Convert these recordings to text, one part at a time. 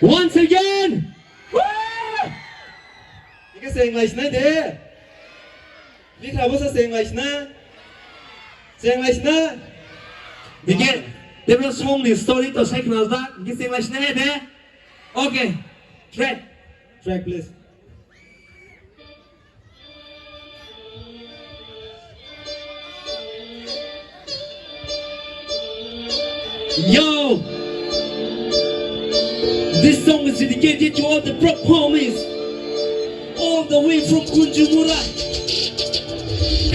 Once again. 이게 생라이시나 돼. 니가 벌써 생라이시나? 생라이시나? Again, there was only story to say that. Get sing like that. Okay. Track. Track please. Yo, this song is dedicated to all the broke homies, all the way from Kunjumura.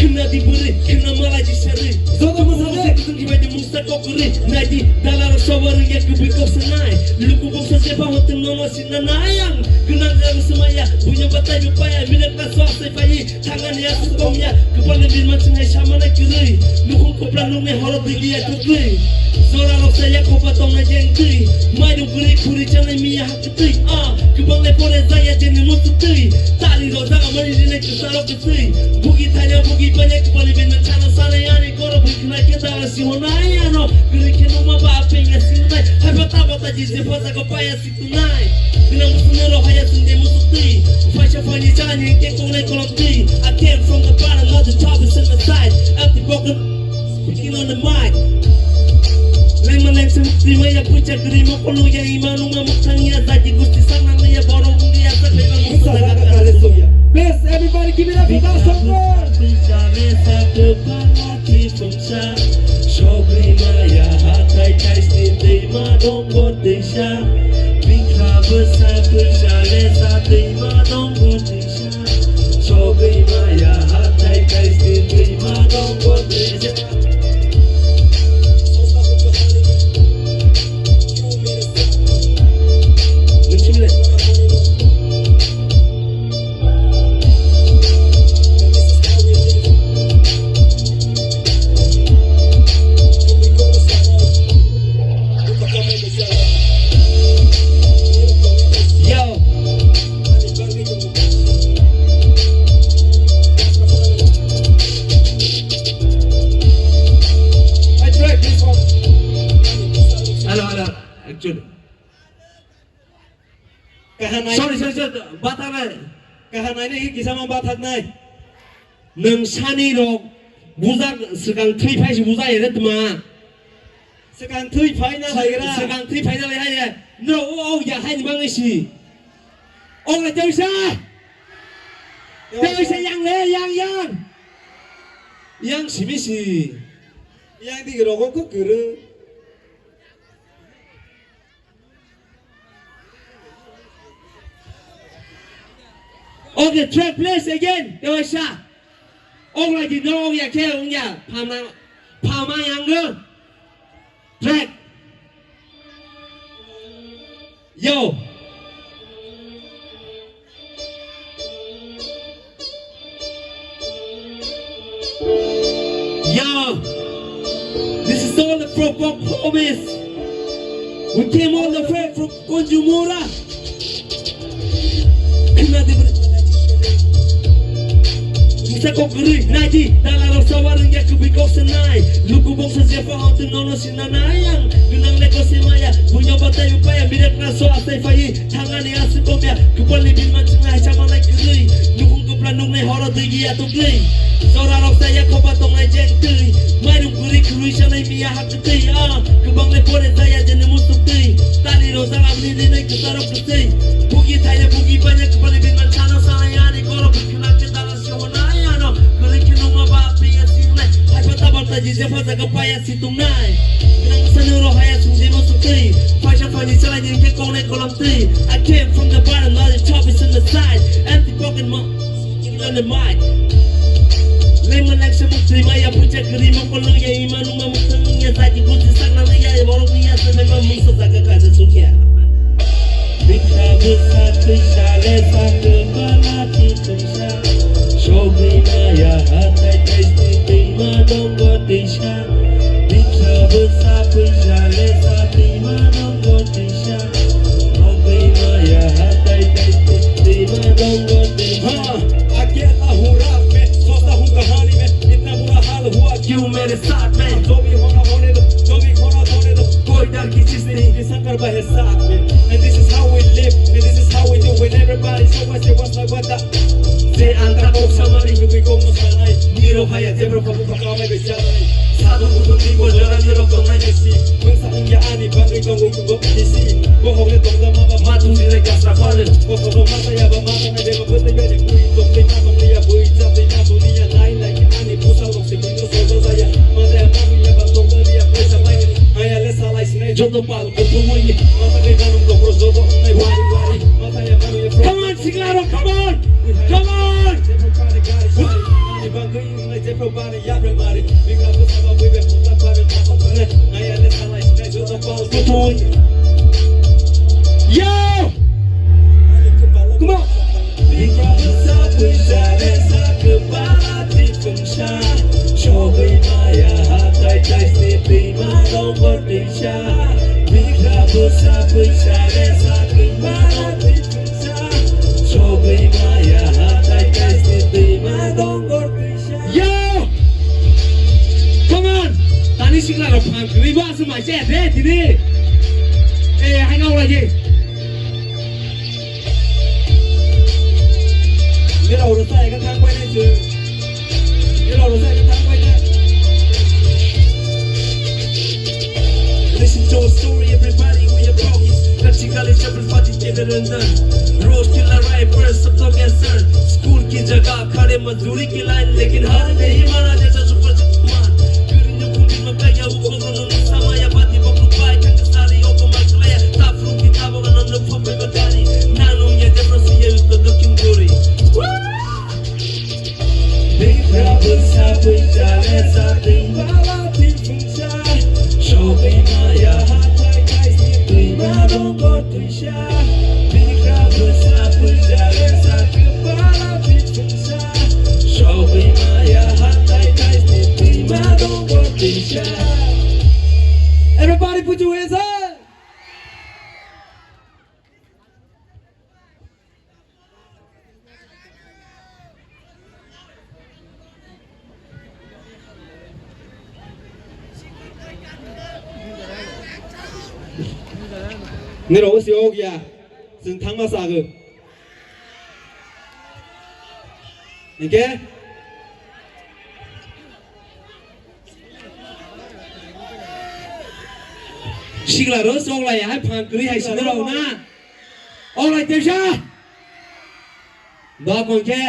Kena diberi, kena malah diseri. Zoto masada, kesenji banyak musta kau keri. Nadi dalam sabar yang kebikau senai. Luku bangsa siapa hotel nono sinanayang. Kenang dalam semaya, punya batai upaya. Milik kasar sepai, tangan yang sukomnya. Kepala bin macam hai sama nak keri. Luku kopla nungai horor digi atau keri. Zora lok saya kau patong na jengkeri. Mai dong keri kuri canai miya hak keri. Kebang lepore saya jenis musuh keri. Tali roda amari dina kesarok keri. Bugi tanya bugi banyak kepala bin macam sana yani koro bugi nak kita si honai ano. Keri kena maba apa yang sinai. Hai bata jisi fasa kau payah si tunai. Kena musuh nero haya sunde musuh keri. Fasha fani jalan yang kekong naik kolom keri. I came from the bottom, now the top is in the side. Empty broken, speaking on the mic. Leng semukti maya puja kerima kolu ya imanu mamukangnya zaji gusti sanang ya borong dia sampai mamukang kalesuya. Please everybody give it up for that Sankar. Shogri maya hatai kaisni tema donggo desha. Bingka besar berjale sa tema donggo desha. Shogri maya hatai kaisni tema donggo desha. Sorry, batalnya. Kahana ini kisah membatat naik. Neng sani rok buzak sekarang tri pai si buzak ya teman. Sekarang tri pai na lagi lah. Sekarang tri pai na lagi ya. No, oh ya hai ni bang isi. Oh lah jauh sah. Jauh sah yang le yang si misi. Yang di rokok kok guru. Okay, track place again. Jauh sah. Oh lagi no ya ke ya. Pama yang ke. Track. Yo. This is all the from homies. We came all the way from Konjumura. Kena diberi. Bisa kau geri, naji dalam sawar yang kebikau senai. Luku bangsa siapa hotel nono sinanayang. Genang leko semaya, punya batai upaya. Milik naso asai fayi, tangan yang sekomnya. Kepala bin macam hai sama naik geri. Lukung keplanung naik horor digi atau geri. Zora lok saya kau patong naik jengkeri. Mai dong keri keri canai miya hak keri. Kebang lepore saya jenis musuh keri. Tali roda amni naik kesarok keri. Bugi tanya bugi banyak kepala bin macam sana yani koro berkenaan kita si honai ano. Keri kena maba apa yang sinai. Hai bata jisi fasa kau payah si tunai. Genang senuro haya sunde musuh keri. Fasha fani jalan yang kekong naik kolom keri. I came from the bottom, now the top is in the side. Empty broken on the mic. Lemon semukti maya puja kerima kolu ya imanu mamukangnya zaji gusti sanang ya borong dia sampai mamukang kalesuya. Bingka besar berjale sa kepala tisha. Shogri maya hatai kaisni tema donggo desha. Bingka besar berjale sa tema donggo desha. Shogri maya hatai kaisni tema donggo desha. Akhirnya huraf में सोचता हूँ कहानी में इतना बुरा हाल हुआ क्यों मेरे साथ में जो भी होने दो कोई डर की चीज नहीं शंकर भाई साथ में and this is how we live, and this is how we do it. Everybody, so I say what's like what that. Say anta kok samari we kok no sanai. Niro haya zebra papu pakau mai bejalai. Satu buku tigo jalan niro kok nai desi. Mengsang ya ani bangkai kau kok kok desi. Bohong le tong dama ba matu dire gasra falen. Kok kok mata ya ba mata nai beba betai bede kui tok te na tok dia bui cap te na dunia nai like ani pusau dong se kuno so saya. Mata ya manu ya ba tok dia pesa mai. Haya le salai sinai jodoh pal ko tuwi. Mata ke kanung ko pro jodoh nai wari wari. Mata ya manu ya Come on, Siglaro, come on! Come on! Yo! Come on! Yo! Come on! Tani Siglaro phang kri ba su mai che de thì đi. Ê hai ngâu là gì? Cái đầu nó xài cái thang quay lên chứ. Cái đầu nó xài cái thang quay lên. Listen to a story, everybody, we are bogus. That you got each other, party together and done. Rose till I ride first, सब तो cancer. School की जगह खड़े मजदूरी की line, लेकिन हार नहीं माना जैसा सुपर मान. Gürünü kumbin में kaya uko gono sama ya bati babu pai kaka sari opo maklaya. Tap room की tabo ganon no pope batari. Nanu ya deprosi ya uto dokin guri. Bikra busa buja lesa timbala tifungsa. Shobi maya hatai kai tuima dongo tuisha. Bikra busa buja lesa timbala tifungsa. Shobi maya hatai kai tuima dongo tuisha. Everybody put your hands up. Nero si ogya, sin thangma sagu. Okay? Siglaro song lại hai phang kri hay sin đâu na. All right, Tesha. Ba con ke